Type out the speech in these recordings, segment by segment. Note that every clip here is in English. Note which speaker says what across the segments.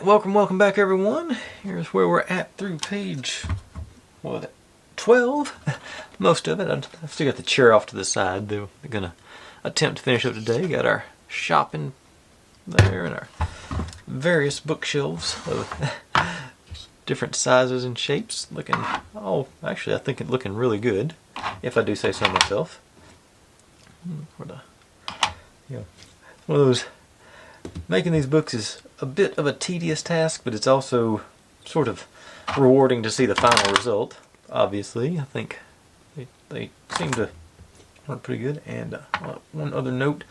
Speaker 1: Alright, welcome back everyone. Here's where we're at through page, 12? Most of it. I've still got the chair off to the side. They're going to attempt to finish up today. Got our shopping there and our various bookshelves of different sizes and shapes. Actually I think it's looking really good, if I do say so myself. One of those, making these books is a bit of a tedious task, but it's also sort of rewarding to see the final result. Obviously, I think they seem to work pretty good. And one other note,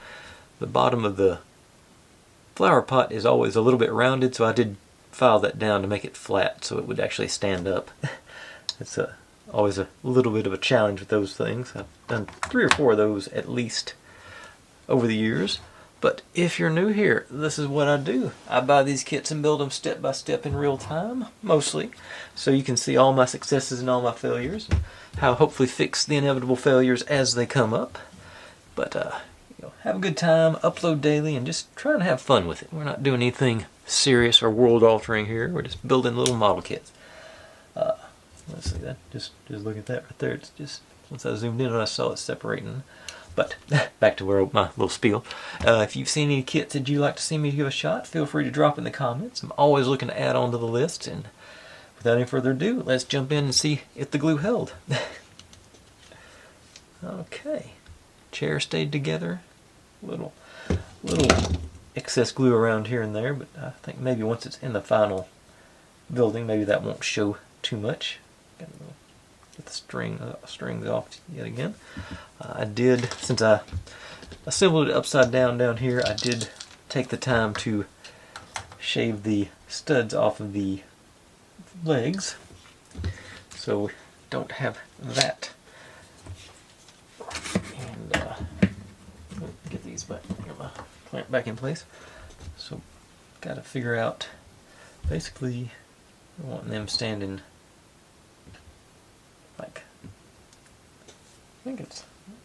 Speaker 1: the bottom of the flower pot is always a little bit rounded, so I did file that down to make it flat so it would actually stand up. It's always a little bit of a challenge with those things. I've done 3 or 4 of those at least over the years. But if you're new here, this is what I do. I buy these kits and build them step by step in real time, mostly, so you can see all my successes and all my failures, and how hopefully fix the inevitable failures as they come up. But have a good time, upload daily, and just try and have fun with it. We're not doing anything serious or world-altering here. We're just building little model kits. Let's see that. Just look at that right there. It's just, once I zoomed in, I saw it separating. But back to my little spiel. If you've seen any kits that you'd like to see me give a shot, feel free to drop in the comments. I'm always looking to add on to the list. And without any further ado, let's jump in and see if the glue held. Okay, chair stayed together. Little excess glue around here and there, but I think maybe once it's in the final building, maybe that won't show too much. Get the strings off yet again. I did, since I assembled it upside down here, I did take the time to shave the studs off of the legs, so we don't have that. And get these back, get my clamp back in place. So got to figure out, basically, I want them standing like, I think it's,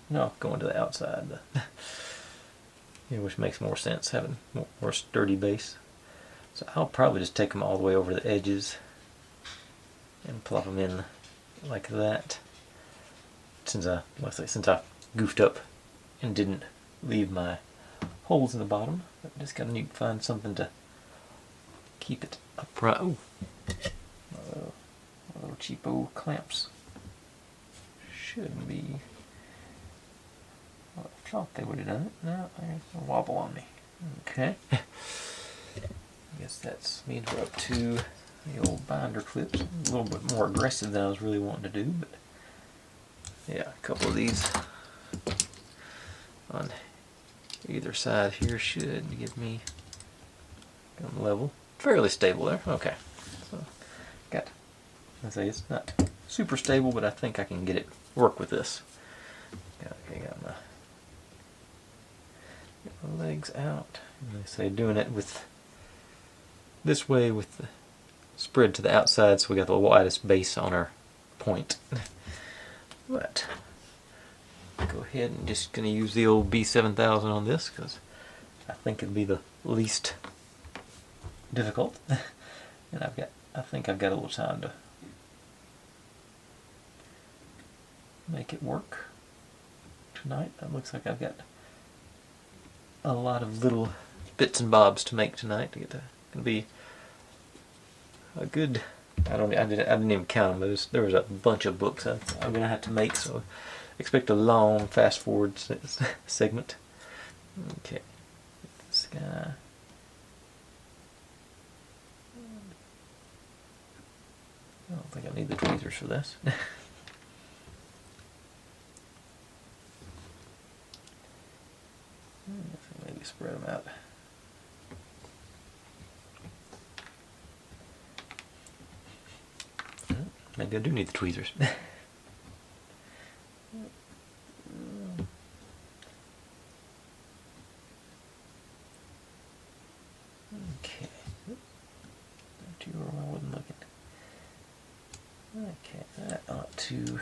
Speaker 1: no, going to the outside, which makes more sense, having more sturdy base. So I'll probably just take them all the way over the edges and plop them in like that. Since I goofed up and didn't leave my holes in the bottom, I just gotta need to find something to keep it upright. Ooh, little cheapo clamps. Should be. Well, I thought they would have done it. No, there's a wobble on me. Okay. I guess that means we're up to the old binder clips. A little bit more aggressive than I was really wanting to do, but yeah, a couple of these on either side here should give me them level. Fairly stable there. Okay. So I say it's not super stable, but I think I can get it work with this. Okay, got my legs out. And they say doing it with this way with the spread to the outside, so we got the widest base on our point. But go ahead and just gonna use the old B7000 on this because I think it'd be the least difficult. And I think I've got a little time to make it work tonight. That looks like I've got a lot of little bits and bobs to make tonight to get to. Gonna be a good. I didn't even count them. There was a bunch of books I'm gonna have to make, so expect a long fast forward segment. Okay, this guy. I don't think I need the tweezers for this. Maybe spread them out. Maybe I do need the tweezers. Okay. Don't you where I wasn't looking. Okay, that ought to.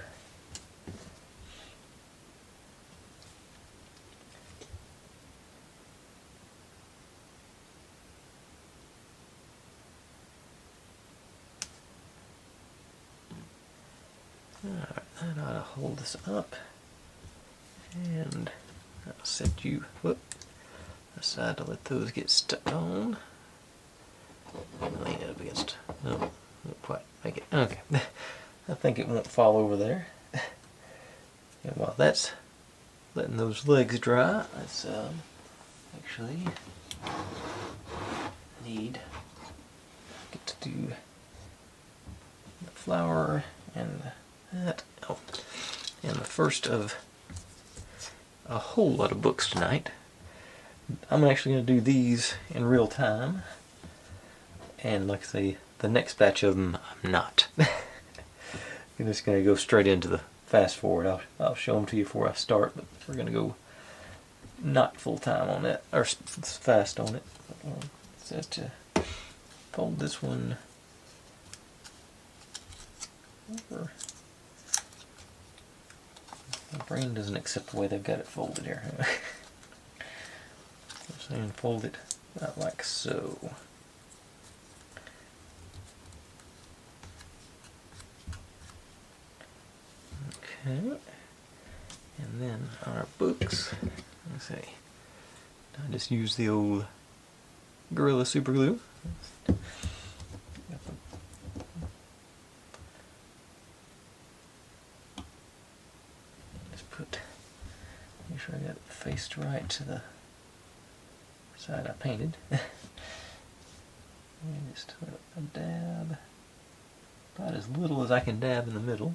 Speaker 1: Alright, that ought to hold this up. And I'll set you aside to let those get stuck on. Lean it up against. No, won't quite make it. Okay. I think it won't fall over there. And while that's letting those legs dry, let's actually get to do the flower and that. Oh, and the first of a whole lot of books tonight. I'm actually going to do these in real time, and like I say, the next batch of them I'm not. I'm just going to go straight into the fast forward. I'll show them to you before I start, but we're going to go not full time on that, or fast on it. So to fold this one over. My brain doesn't accept the way they've got it folded here. I'm saying fold it about like so. Okay, and then on our books, let's see, I just use the old Gorilla Super Glue. Make sure I got it faced right to the side I painted. And just a dab, about as little as I can dab in the middle.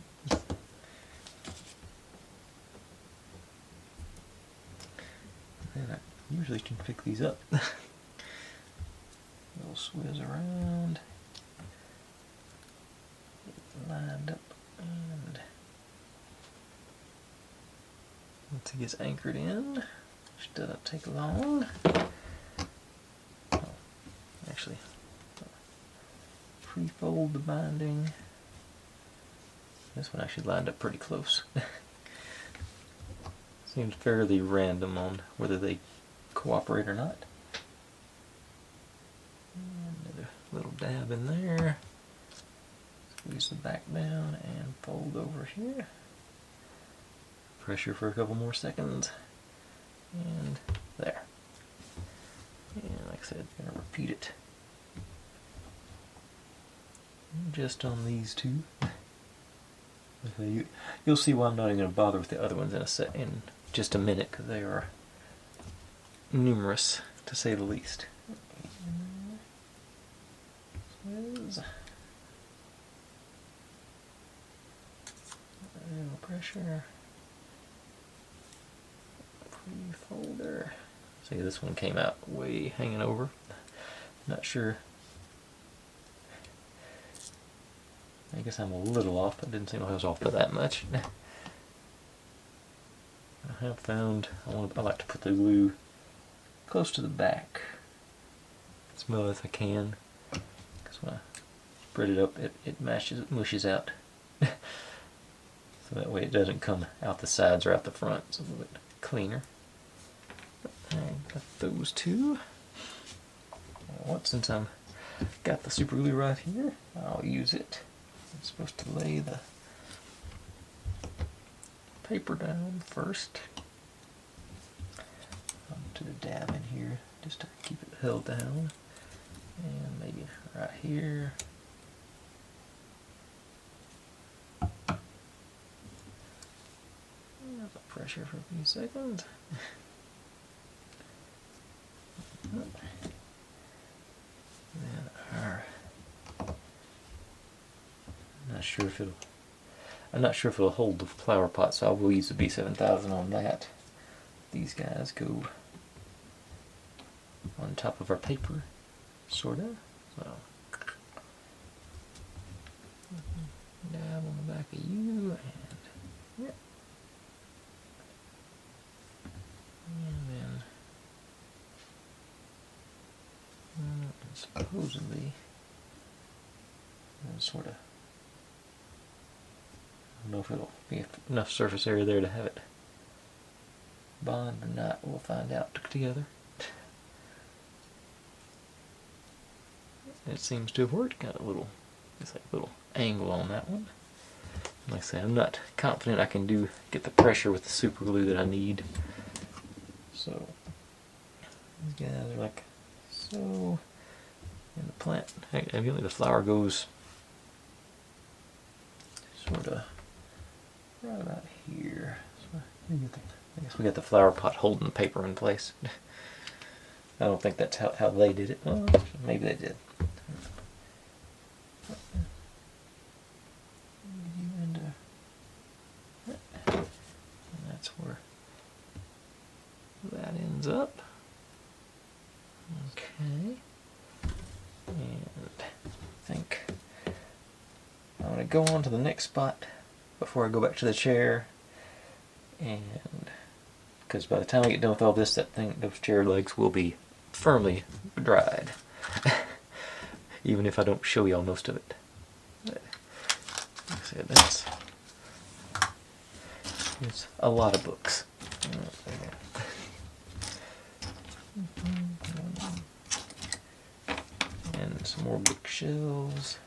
Speaker 1: And I usually can pick these up. A little swizz around, get it lined up, and once it gets anchored in, which doesn't take long. Oh, actually, pre-fold the binding. This one actually lined up pretty close. Seems fairly random on whether they cooperate or not. Another little dab in there. Squeeze the back down and fold over here. Pressure for a couple more seconds. And there. And like I said, I'm going to repeat it just on these two. You'll see why I'm not even going to bother with the other ones in just a minute, because they are numerous, to say the least. No pressure. Pre-folder. See, this one came out way hanging over. Not sure. I guess I'm a little off, but it didn't seem like I was off by that much. I have found I like to put the glue close to the back, as well as I can, because when I spread it up, it mushes out. So that way it doesn't come out the sides or out the front. It's a little bit cleaner. I got those two. Since I'm got the super glue right here, I'll use it. I'm supposed to lay the paper down first onto the dab in here, just to keep it held down, and maybe right here. The pressure for a few seconds. Then I'm not sure if it'll hold the flower pot, so I will use the B7000 on that. These guys go on top of our paper, sorta. So dab on the back of you, and yeah. And then supposedly sort of, I don't know if it'll be enough surface area there to have it bond or not. We'll find out together. It seems to have worked. Got a little, it's like a little angle on that one. Like I say, I'm not confident I can get the pressure with the super glue that I need. So these guys are like so, and the plant, evidently the flower goes sort of right about here. So I guess we got the flower pot holding the paper in place. I don't think that's how they did it. Well, maybe they did. And that's where that ends up. Okay. And I think I'm going to go on to the next spot before I go back to the chair. And because by the time I get done with all this, those chair legs will be firmly dried. Even if I don't show y'all most of it. Like I said, it's a lot of books. And some more bookshelves.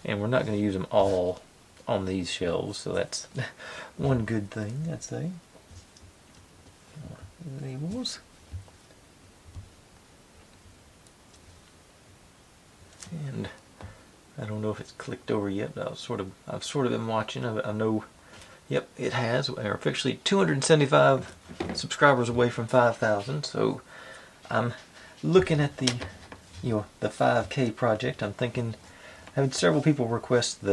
Speaker 1: And we're not going to use them all on these shelves, so that's one good thing, I'd say. Labels. And I don't know if it's clicked over yet, but I've sort of been watching. I know, yep, it has. We're officially 275 subscribers away from 5,000. So I'm looking at the 5K project. I'm thinking, I had several people request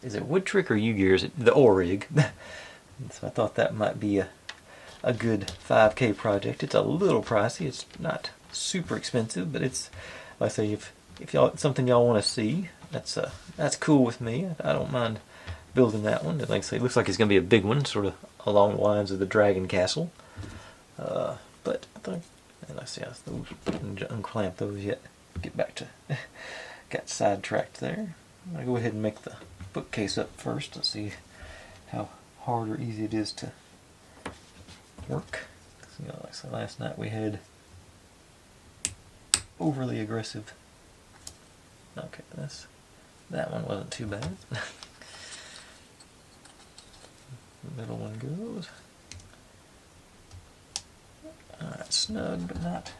Speaker 1: is it Wood Trick or Yu-Gi-Oh? Or is it the Orig? So I thought that might be a good 5K project. It's a little pricey. It's not super expensive, but it's, like I say, if y'all, it's something y'all want to see, that's cool with me. I don't mind building that one. Like I say, it looks like it's going to be a big one, sort of along the lines of the Dragon Castle. But I think, and I see, I didn't unclamp those yet. Get back to, got sidetracked there. I'm going to go ahead and make the bookcase up first to see how hard or easy it is to work. Like I said, last night we had overly aggressive. Okay, that one wasn't too bad. The middle one goes. Alright, snug, but not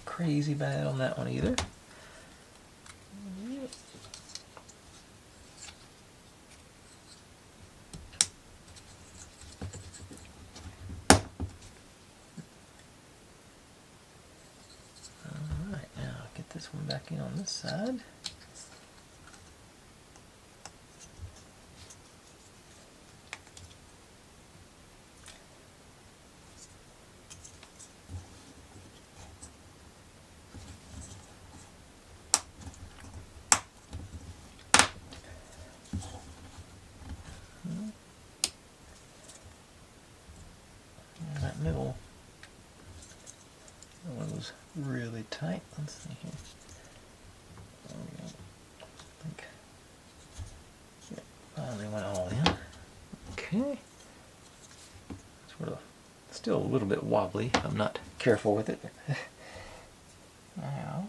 Speaker 1: crazy bad on that one either. This one back in on this side. And that middle one was really tight. Let's see here. I think, yeah, finally went all in. Okay. Sort of still a little bit wobbly. I'm not careful with it. Now,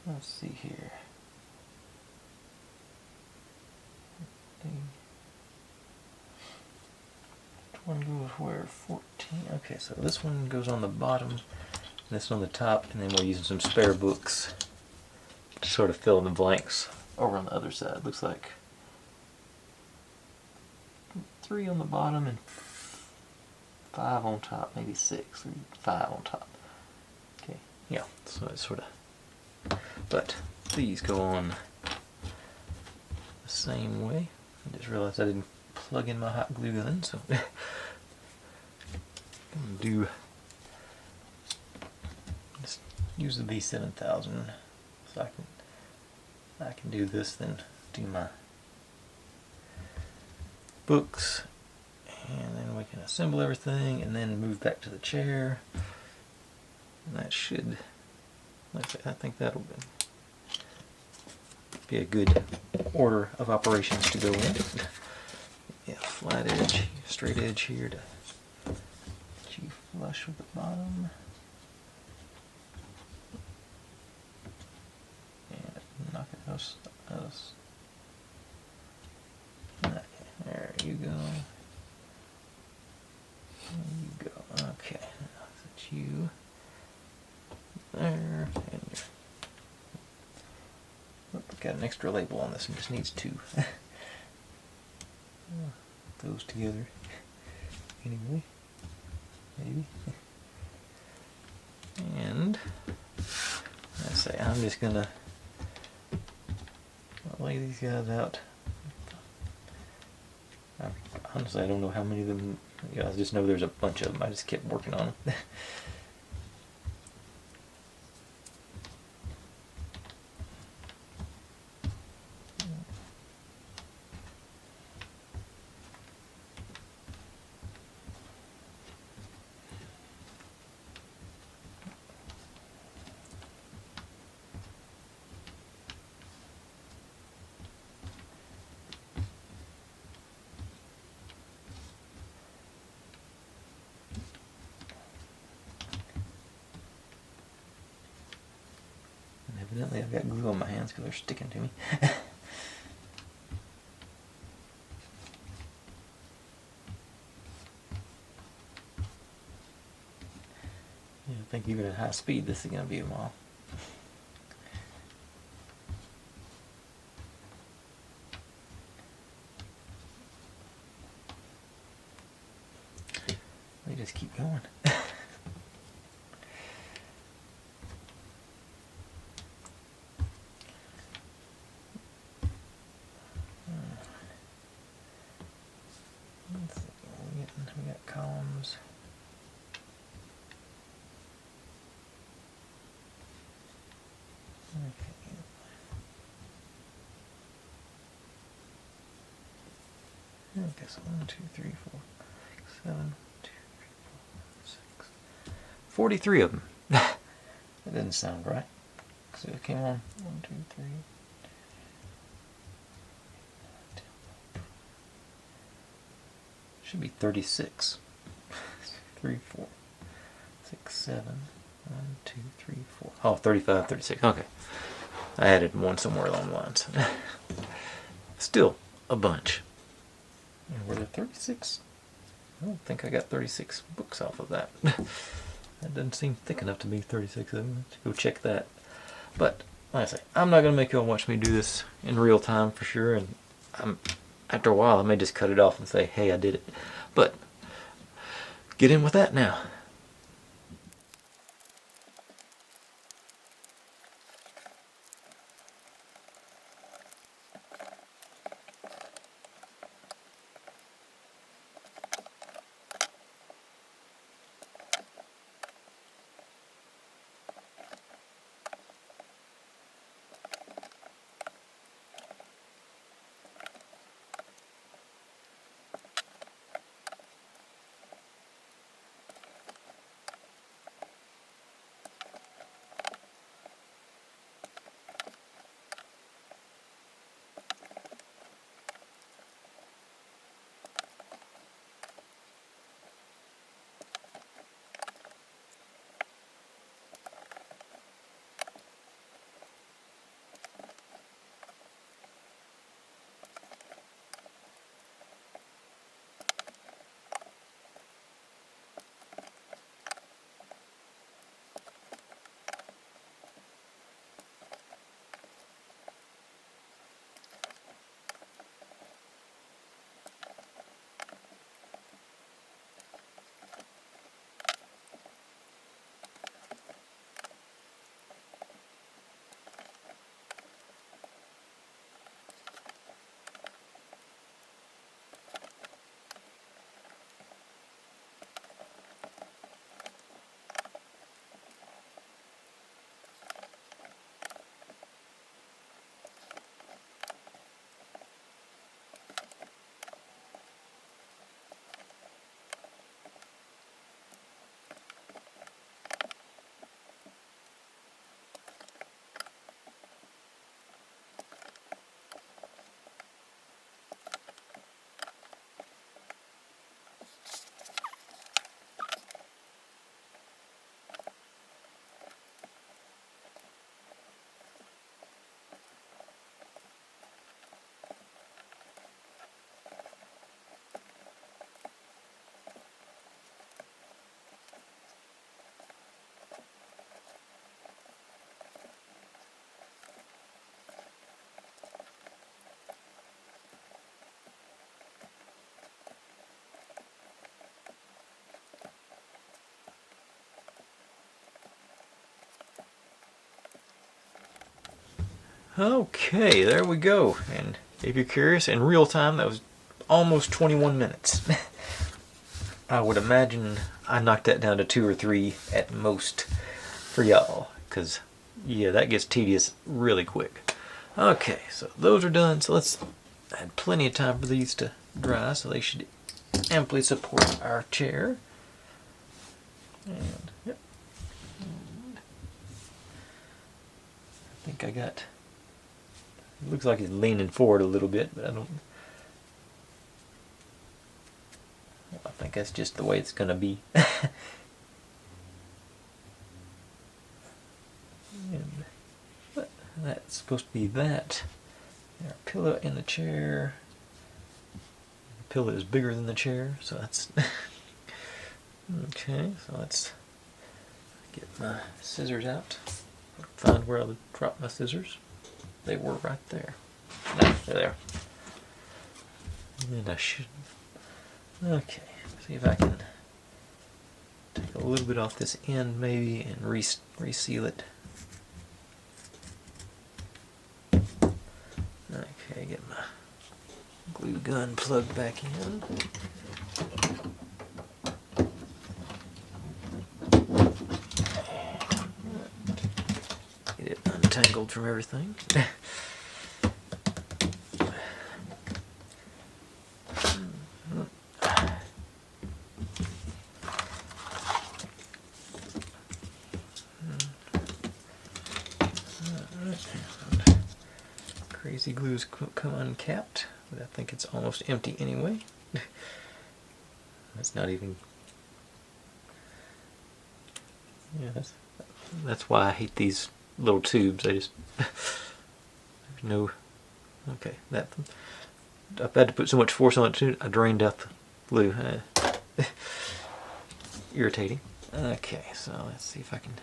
Speaker 1: let's see here. Which one goes where? 14. Okay, so this one goes on the bottom. This on the top, and then we're using some spare books to sort of fill in the blanks over on the other side. Looks like 3 on the bottom and 5 on top, maybe 6 or 5 on top. Okay, yeah, so it's sort of, but these go on the same way. I just realized I didn't plug in my hot glue gun, so I'm gonna do. Use the V7000 so I can do this, then do my books, and then we can assemble everything and then move back to the chair, and that should, I think that'll be a good order of operations to go in. Yeah, flat edge, straight edge here to get you flush with the bottom. got an extra label on this one, just needs 2. Those together. Anyway, maybe. And let's say I'm just gonna lay these guys out. Honestly, I don't know how many of them. I just know there's a bunch of them. I just kept working on them. Evidently I've got glue on my hands because they're sticking to me. I think even at high speed this is going to be a while. They just keep going. We got columns. Okay. Okay, so 1, 2, 3, 4, 6, 7, 2, 3, 4, 6. 43 of them. That didn't sound right. So it came on 1, 2, 3. Should be 36. 3, 4, 6, 7. 1, 2, 3, 4. Oh, 35, 36. Okay. I added one somewhere along the lines. Still a bunch. And were there 36? I don't think I got 36 books off of that. That doesn't seem thick enough to be 36 of them. Let's go check that. But, like I say, I'm not going to make y'all watch me do this in real time for sure. And after a while, I may just cut it off and say, hey, I did it. But, get in with that now. Okay, there we go. And if you're curious, in real time, that was almost 21 minutes. I would imagine I knocked that down to 2 or 3 at most for y'all, because yeah, that gets tedious really quick. Okay, so those are done. So let's add plenty of time for these to dry, so they should amply support our chair. And yep. And I think I got. It looks like it's leaning forward a little bit, but I don't. I think that's just the way it's gonna be. And that's supposed to be that. Our pillow in the chair. The pillow is bigger than the chair, so that's okay. So let's get my scissors out. Find where I would drop my scissors. They were right there. No, they're there. And I should. Okay, see if I can take a little bit off this end maybe and reseal it. Okay, get my glue gun plugged back in. Get it untangled from everything. Crazy glue's come uncapped, but I think it's almost empty anyway. That's not even. Yeah, that's why I hate these little tubes. I just there's no. Okay, that I've had to put so much force on it too. I drained out the glue. Irritating. Okay, so let's see if I can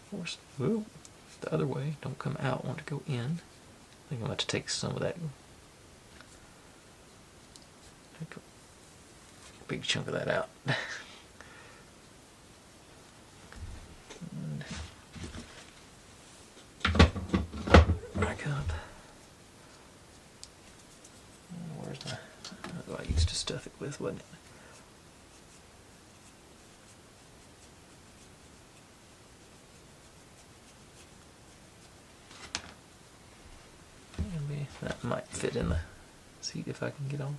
Speaker 1: force. Ooh. The other way, don't come out, want to go in. I think I'm going to take some of that. Take a big chunk of that out. And back up. Where's my? What I used to stuff it with, wasn't it? That might fit in the seat if I can get on.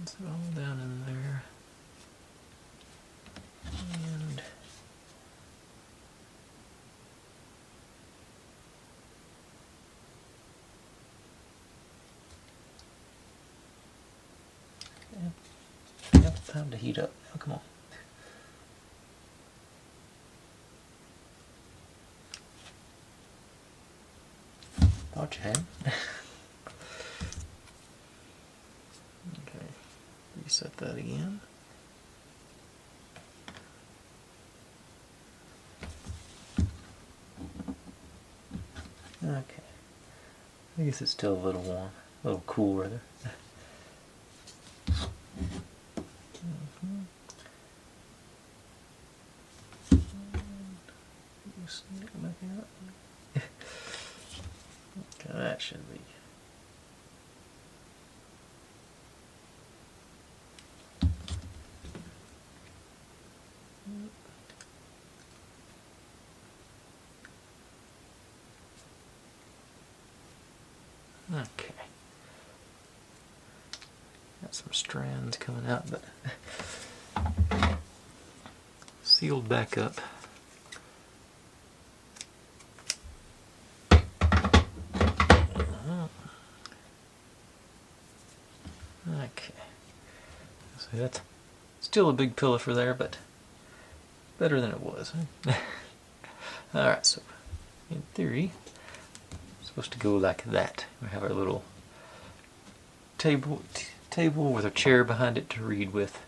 Speaker 1: It's all down in there. And yeah, got the time to heat up. Now, come on. Thought you had. Okay, reset that again. Okay, I guess it's still a little warm, a little cool rather. Okay, that should be. Okay. Got some strands coming out, but sealed back up. Okay. So that's still a big pillow for there, but better than it was. Alright, so in theory, it's supposed to go like that. We have our little table with a chair behind it to read with.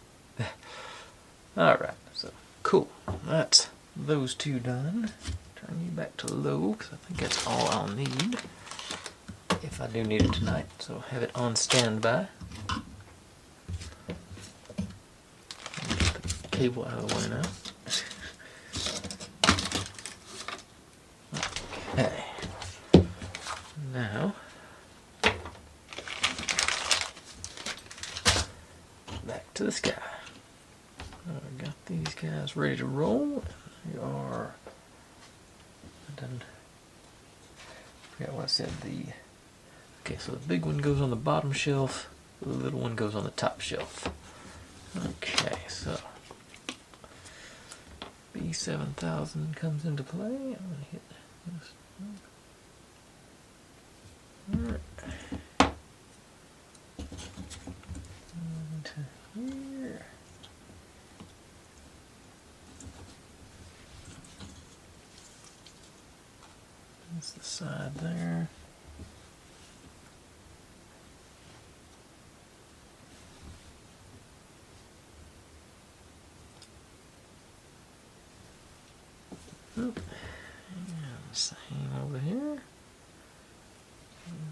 Speaker 1: Alright, so cool. That's those two done. Turn you back to low, because I think that's all I'll need. If I do need it tonight, so have it on standby. Get the cable out of the way now. to the sky. I got these guys ready to roll. They are. I forgot what I said. Okay, so the big one goes on the bottom shelf. The little one goes on the top shelf. Okay, so B7000 comes into play. I'm gonna hit this. Alright. Into here. That's the side there. Oop. And same over here.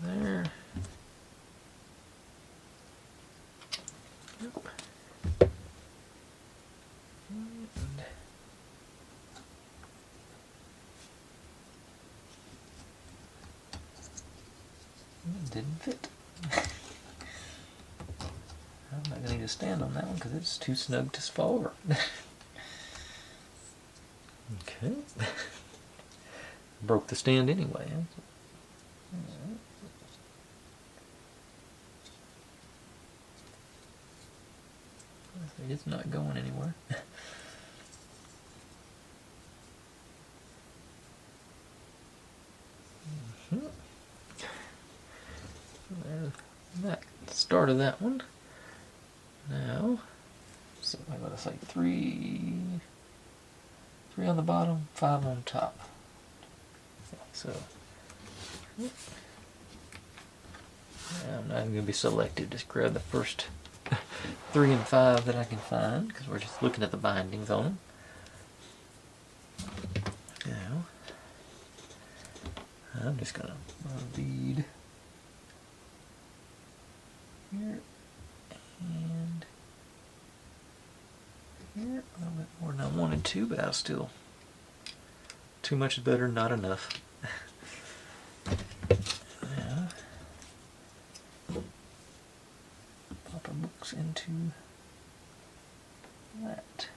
Speaker 1: There. Yep. And it didn't fit. I'm not going to need to stand on that one because it's too snug to fall over. Okay. Broke the stand anyway. It's not going anywhere. There's that start of that one. Now, so I'm going to say three on the bottom, 5 on top. Okay, so I'm not even going to be selective. Just grab the first 3 and 5 that I can find because we're just looking at the bindings on them. Now, I'm just going to bead here and here a little bit more than I wanted to, but I was still too much is better than not enough. Now, pop our books into that.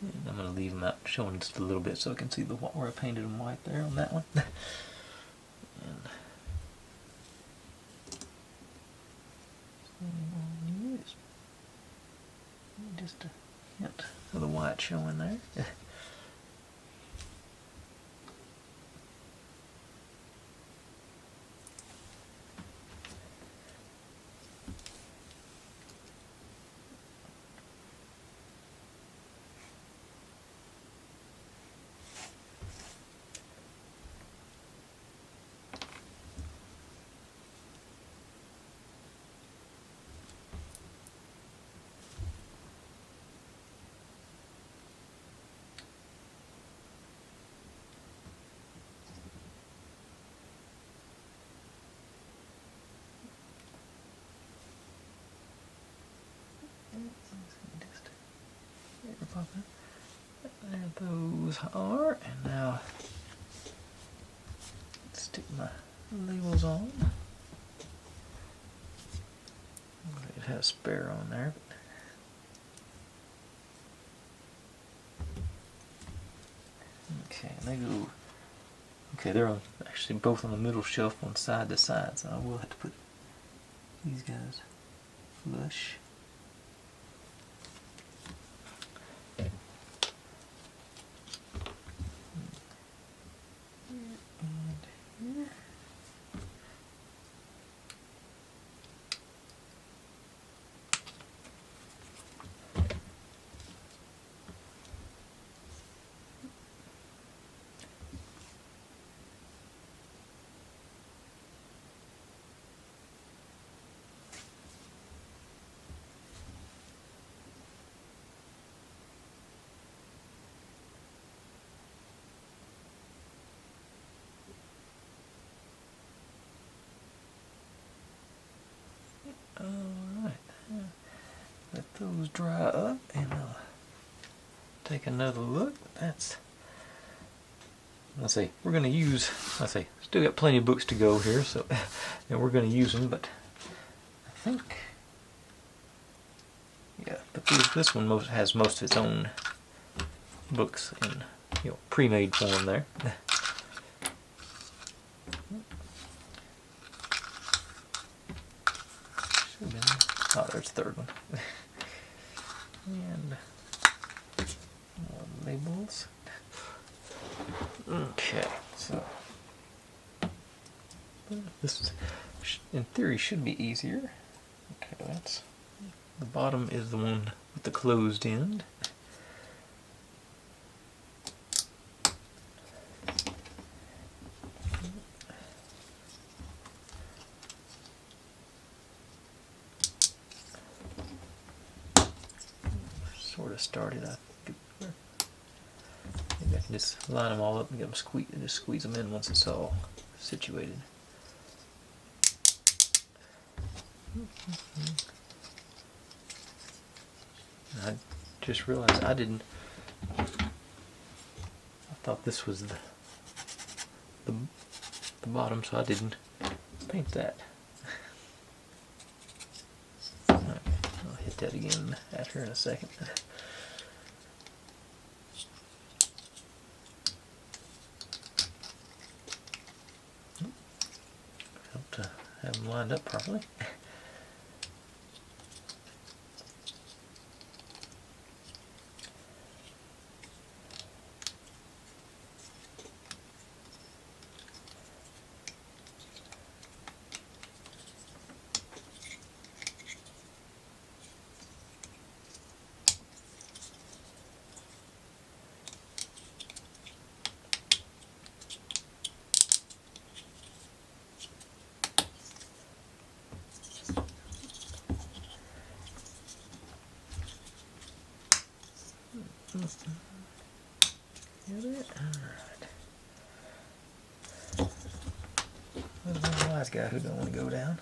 Speaker 1: And I'm going to leave them out showing just a little bit so I can see where I painted them white there on that one. And just a hint of the white showing there. There those are, and now stick my labels on. It has spare on there. Okay, and they go. Okay, they're actually both on the middle shelf, on side to side, so I will have to put these guys flush. Alright, let those dry up and take another look. That's, let's see, we're going to use, let's see, still got plenty of books to go here, so and we're going to use them, but I think, yeah, but this one has most of its own books in, pre-made form there. Oh, there's the third one. And more labels. Okay, so this in theory should be easier. Okay, that's the bottom is the one with the closed end. Sort of started. Maybe I can just line them all up and get them just squeeze them in once it's all situated. I just realized I thought this was the bottom, so I didn't paint that. I'll hit that again after in a second. Help to have them lined up properly. Get it? Alright. There's one wise guy who don't want to go down.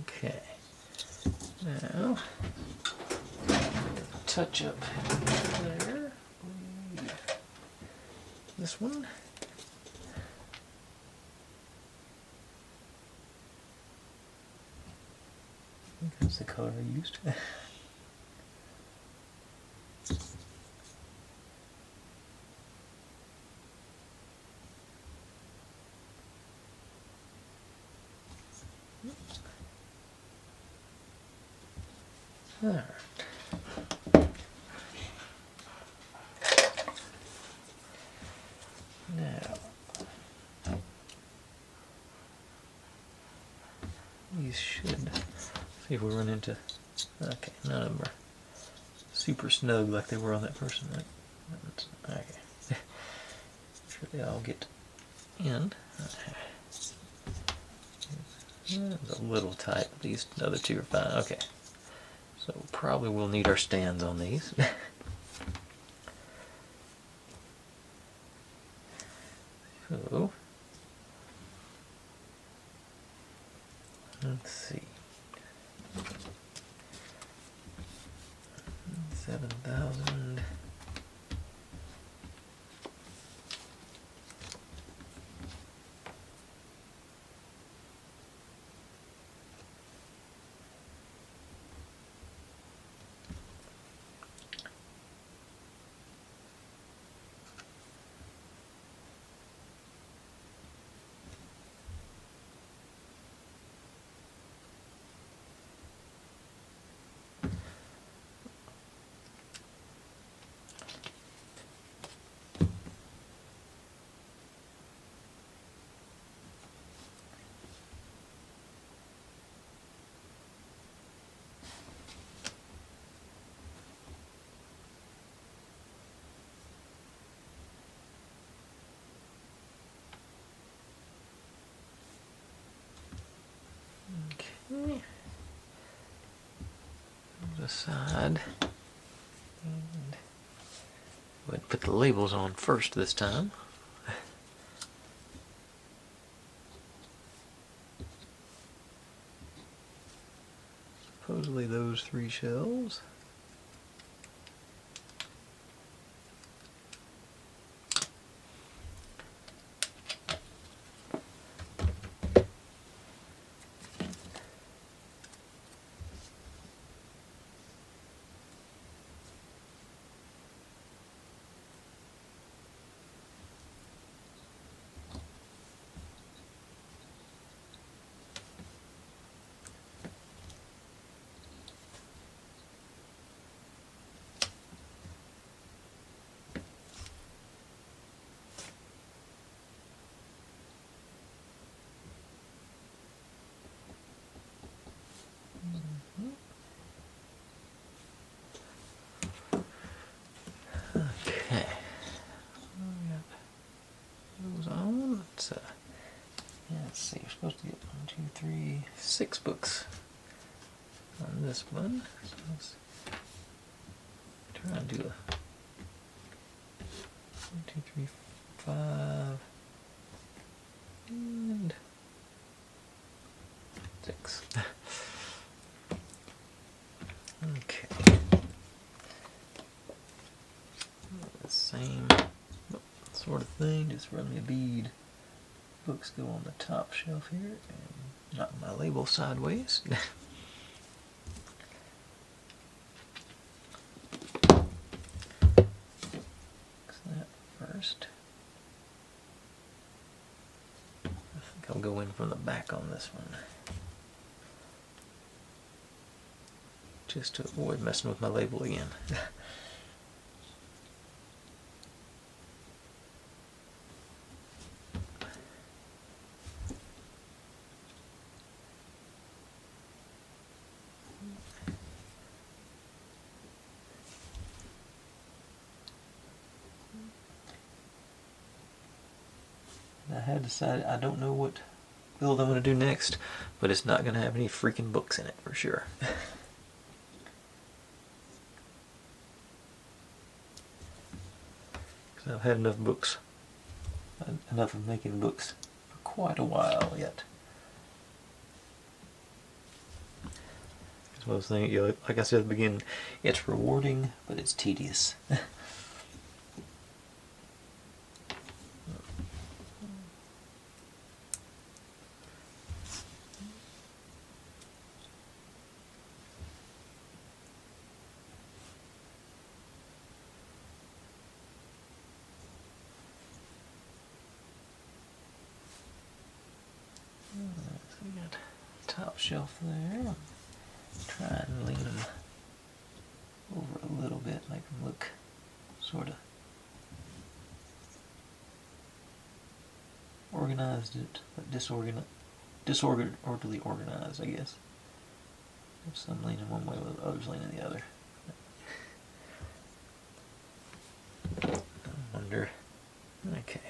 Speaker 1: Okay. Now, touch up there. This one. I think that's the color I used. All right. Now, these should, see if we run into, okay, none of them are super snug like they were on that first one, right? Okay. Sure they all get in. It's a little tight, but these other two are fine. Okay. So probably we'll need our stands on these. So let's see. 7,000. Okay. Aside, and go ahead and put the labels on first this time. those 3 shelves. Okay. Those on. Let's see. We're supposed to get 1, 2, 3, 6 books on this one. So let's try and do a 1, 2, 3, 5, and 6. Okay. The same sort of thing, just run me a bead. Books go on the top shelf here, and knock my label sideways. Fix that first. I think I'll go in from the back on this one, just to avoid messing with my label again. I had decided I don't know what build I'm going to do next, but it's not going to have any freaking books in it for sure. Because I've had enough books, enough of making books for quite a while yet. That's what I was thinking, like I said at the beginning, it's rewarding, but it's tedious. So we got top shelf there. Try and lean them over a little bit, make them look sort of organized, but disorderly organized, I guess. Some leaning one way, with others leaning the other. I wonder. Okay,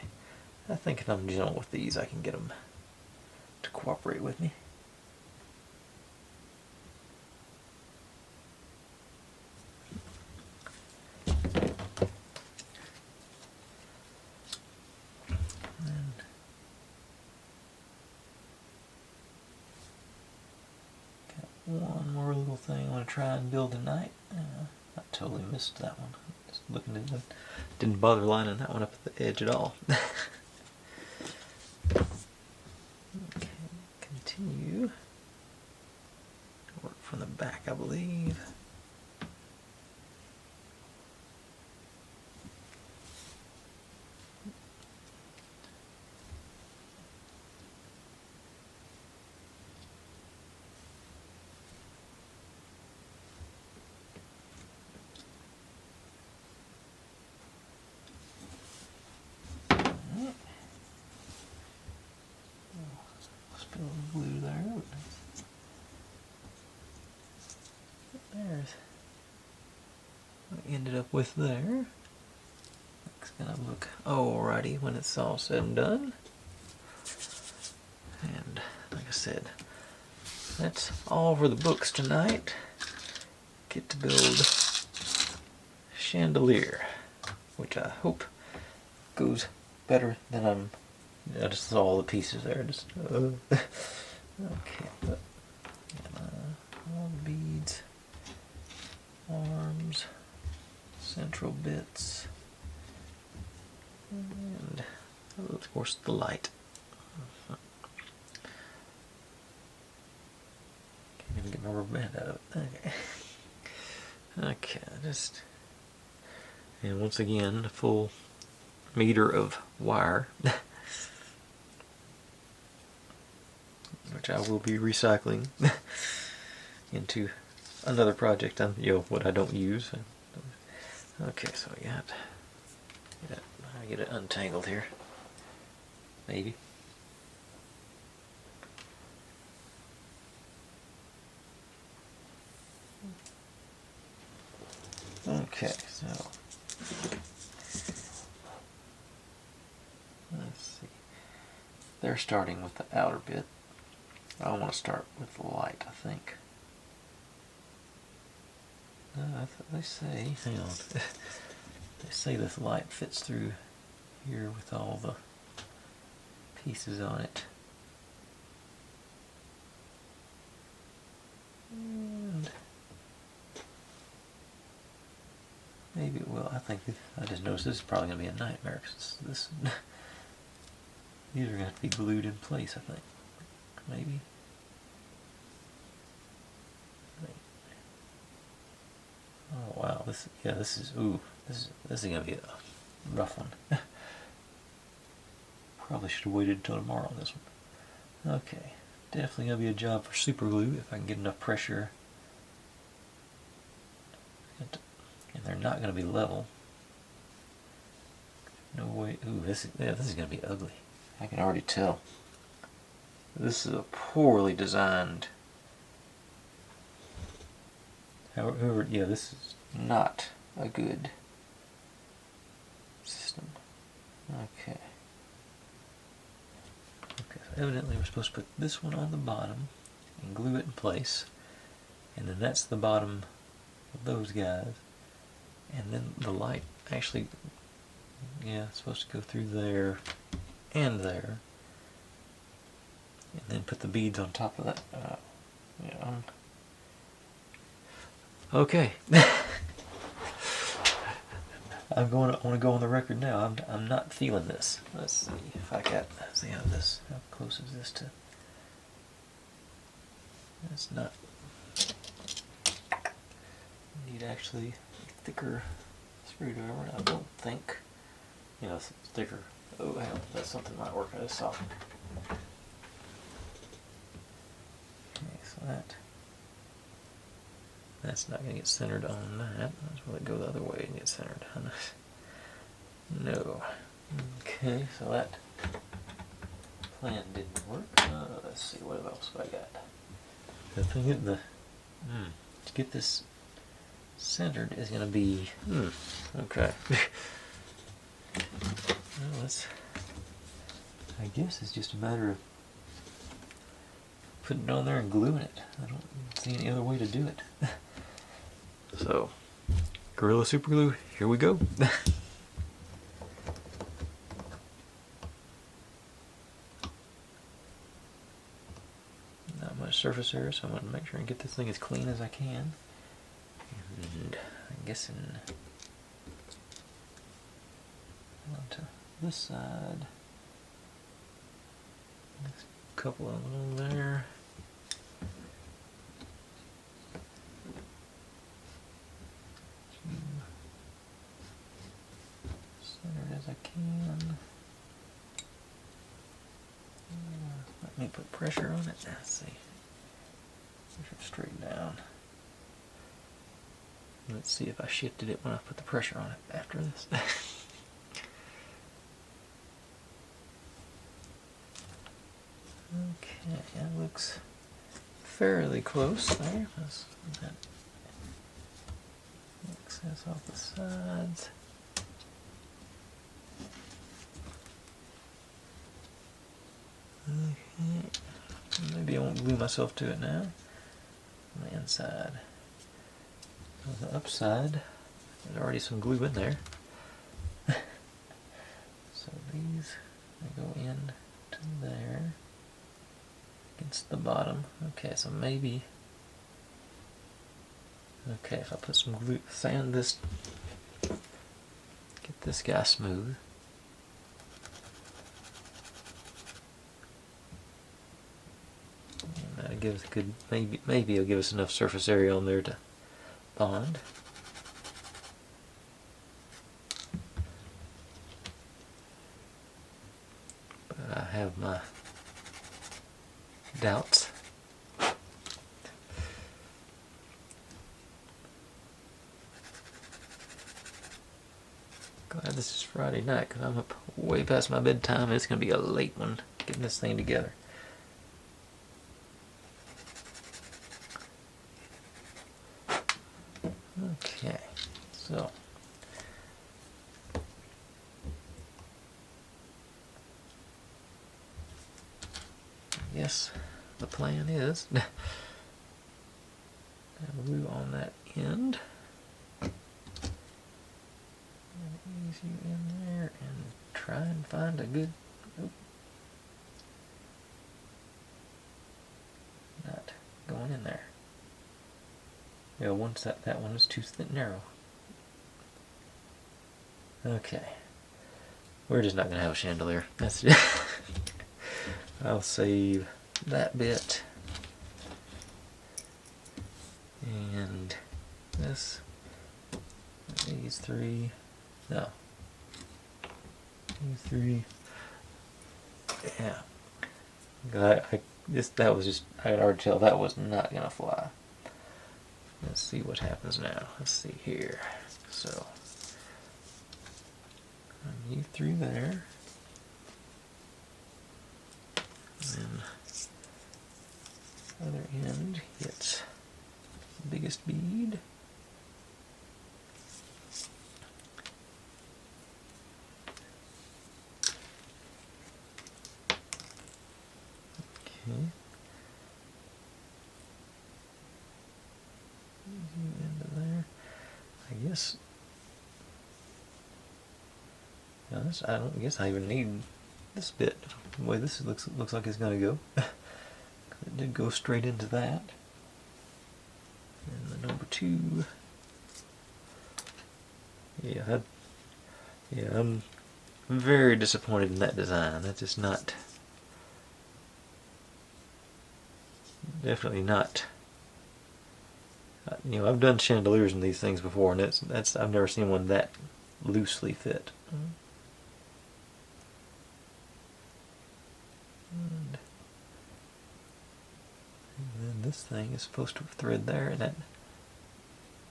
Speaker 1: I think if I'm gentle with these, I can get them to cooperate with me. One more little thing I want to try and build tonight. I totally missed that one. Just looking at it, didn't bother lining that one up at the edge at all. Okay, continue. Work from the back, I believe. Spill the glue there. There's what I ended up with there. It's gonna look alrighty when it's all said and done. And like I said, that's all for the books tonight. Get to build chandelier, which I hope goes better than I just saw all the pieces there. Just okay, but all the beads. central bits. And of course the light. Can't even get my rubber band out of it. Okay. Okay, just, and once again, a full meter of wire, which I will be recycling into another project on, what I don't use. Okay, so I get it untangled here, maybe. Okay, so let's see. They're starting with the outer bit. I want to start with the light, I think. They say, hang on, they say this light fits through here with all the pieces on it. And maybe it will. I think I just noticed this is probably going to be a nightmare because these are going to have to be glued in place, I think. Maybe. Oh wow, this is gonna be a rough one. Probably should have waited until tomorrow on this one. Okay, definitely gonna be a job for super glue if I can get enough pressure. And they're not gonna be level. No way. Ooh, this is gonna be ugly. I can already tell. This is a poorly designed. However, this is not a good system. Okay. Okay, so evidently we're supposed to put this one on the bottom and glue it in place. And then that's the bottom of those guys. And then the light actually, it's supposed to go through there and there. And then put the beads on top of that. Okay. I want to go on the record now. I'm not feeling this. Let's see if I got. See how close is this to? That's not. Need actually a thicker screwdriver. I don't think. Thicker. Oh, hang on. That's something might work. I just saw. Okay, so that's not going to get centered on that. Will it go the other way and get centered? No. Okay, so that plan didn't work. Let's see, what else have I got? The thing is, to get this centered is going to be... okay. Well, I guess it's just a matter of putting it on there and gluing it. I don't see any other way to do it. So, Gorilla Super Glue, here we go. Not much surface area, so I'm going to make sure and get this thing as clean as I can. And I'm guessing onto this side. There's a couple of them there. Centered as I can. Let me put pressure on it. Let's see. Push it straight down. Let's see if I shifted it when I put the pressure on it after this. Okay, that looks fairly close there. Let's get that excess off the sides. Okay, maybe I won't glue myself to it now. On the inside. On the upside, there's already some glue in there. So these, they go in to there. Against the bottom. Okay, so maybe. Okay, if I put some glue, sand this Get this guy smooth. And that'll give us a good, maybe it'll give us enough surface area on there to bond. But I have my doubts. Glad this is Friday night because I'm up way past my bedtime. It's going to be a late one getting this thing together. Okay, so I guess the plan is have a glue on that end. Ease you in there and try and find a good. Oop, not going in there. Yeah, once that one is too narrow. Okay, we're just not gonna have a chandelier. That's it. I'll save that bit and this. These three. No. These three. Yeah. That was just, I could already tell that was not gonna fly. Let's see what happens now. Let's see here. So, run you through there. And then other end hits the biggest bead. Okay. Into there. I guess. Now this, I don't guess I even need this bit. The way this looks like it's going to go. It did go straight into that. And the number 2. Yeah, I'm very disappointed in that design. That's just not. Definitely not. You know, I've done chandeliers and these things before, and that's I've never seen one that loosely fit. And then this thing is supposed to thread there, and that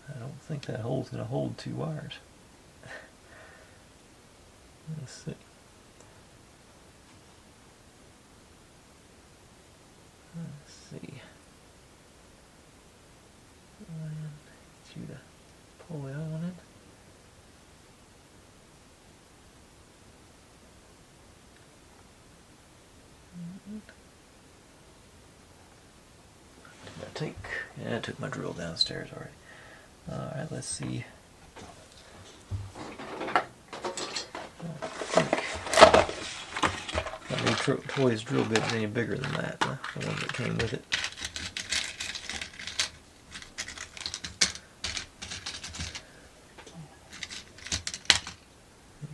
Speaker 1: I don't think that hole's going to hold 2 wires. Let's see. Let's see. And get you to pull it on it. I took my drill downstairs already. Alright, let's see. I think Troy's drill bit is any bigger than that, the one that came with it.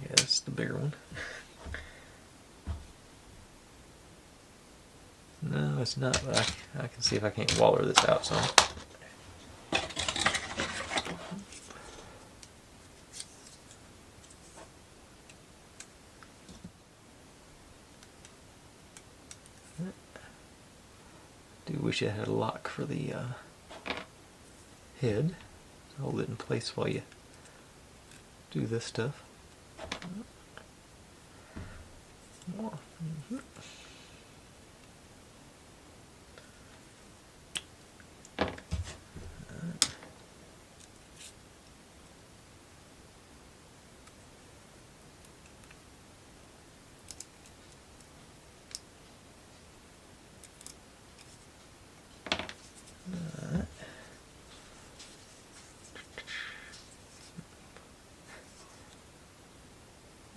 Speaker 1: Yeah, that's the bigger one. No, it's not, but I can see if I can't waller this out some. Do wish it had a lock for the head. Hold it in place while you do this stuff. More.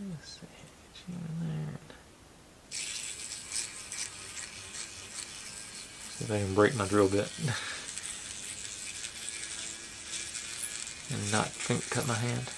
Speaker 1: Let's see, get you in there. See if I can break my drill bit and not cut my hand.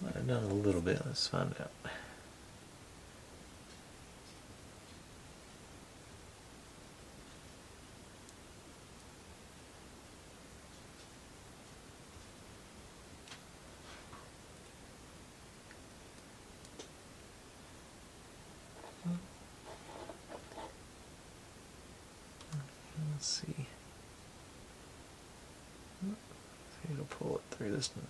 Speaker 1: Might have done a little bit. Let's find out. Let's see. It'll pull it through this one.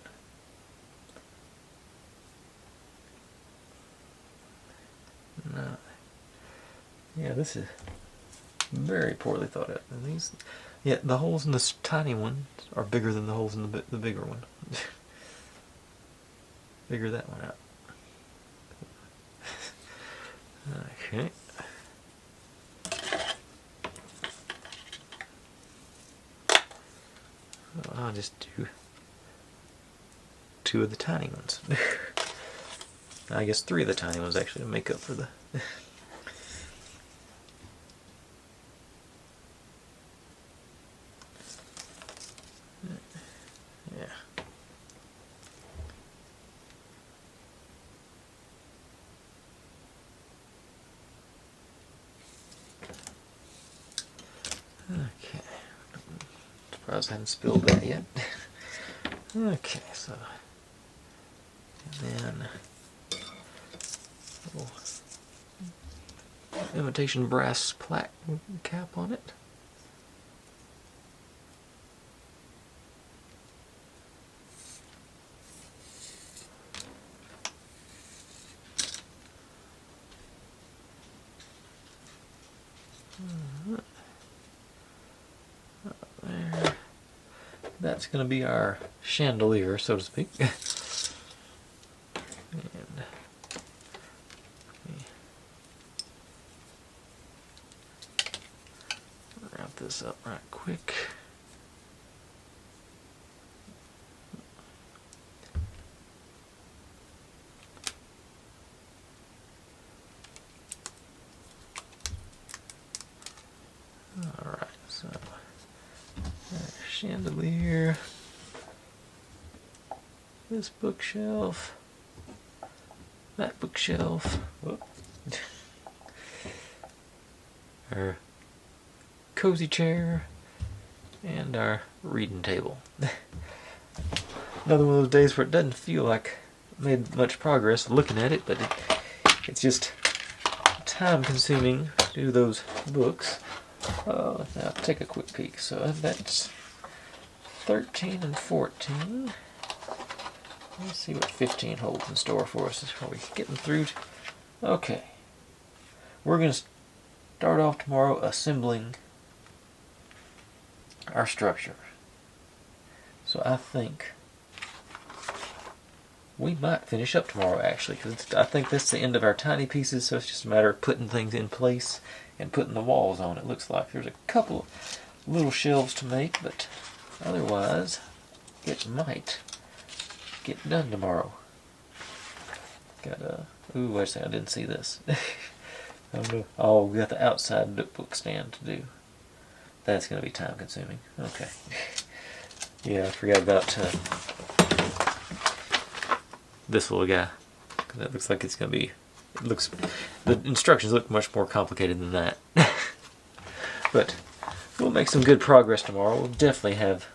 Speaker 1: No. Yeah, this is very poorly thought out. And these, yeah, the holes in this tiny one are bigger than the holes in the bigger one. Figure that one out. Okay. I'll just do 2 of the tiny ones. I guess 3 of the tiny ones actually to make up for the... Yeah. Okay. Surprised I haven't spilled that yet. Okay, so... And then... little imitation brass plaque cap on it. There. That's going to be our chandelier, so to speak. And wrap this up right quick. Alright, so chandelier, this bookshelf, that bookshelf, our cozy chair, and our reading table. Another one of those days where it doesn't feel like I made much progress looking at it, but it's just time consuming to do those books. Now take a quick peek. So that's 13 and 14. Let's see what 15 holds in store for us. Are we getting through? Okay. We're going to start off tomorrow assembling our structure. So I think we might finish up tomorrow, actually, because I think that's the end of our tiny pieces, so it's just a matter of putting things in place and putting the walls on. It looks like there's a couple of little shelves to make, but otherwise it might get done tomorrow. Got ooh, wait a second, I didn't see this. Oh, we got the outside book stand to do. That's going to be time consuming. Okay. Yeah, I forgot about this little guy. That looks like it's going to be... the instructions look much more complicated than that. But we'll make some good progress tomorrow. We'll definitely have...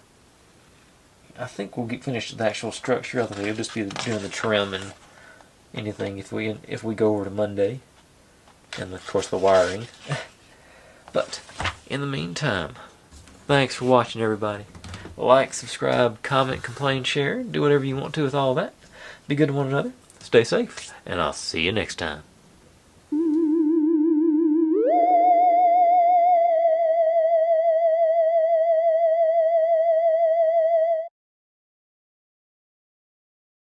Speaker 1: I think we'll get finished with the actual structure. I think we'll just be doing the trim and anything if we go over to Monday. And of course the wiring. But in the meantime, thanks for watching, everybody. Like, subscribe, comment, complain, share. Do whatever you want to with all that. Be good to one another. Stay safe. And I'll see you next time.